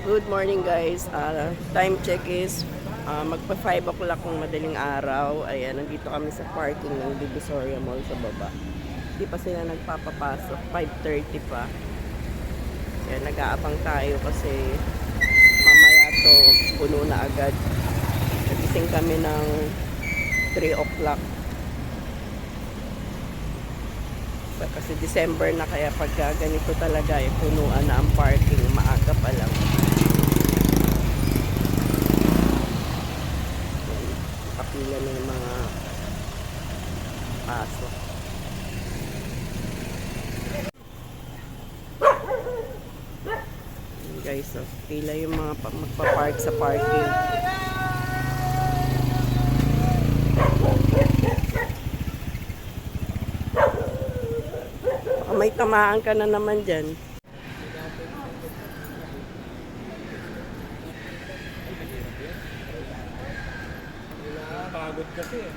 Good morning guys. Time check is magpa 5 o'clock ng madaling araw. Ayan, nandito kami sa parking ng Divisoria Mall sa baba. Hindi pa sila nagpapapasok. 5:30 pa. Ayan, nag-aabang tayo kasi mamaya to puno na agad. Nagising kami ng 3 o'clock. Kasi December na, kaya pag ganito talaga punuan na ang parking, maaga pa lang. Pakila na yung mga pasok. Guys, so, pila yung mga magpa-park sa parking. May tamaan ka na naman dyan. Pagod kasi eh.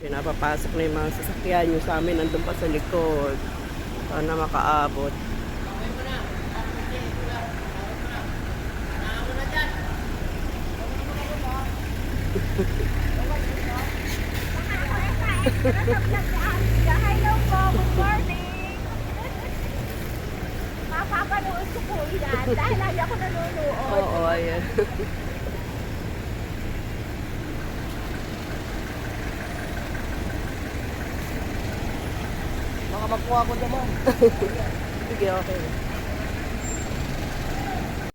Pinapapasok na yung mga sasakyan. Yung sa amin nandun pa sa likod. Sana makaabot. Hello po, good morning. Mapapanood ko po yan dahil lagi ako nanonood. Oo, ayan. Baka magkuha ko naman. Sige, okay.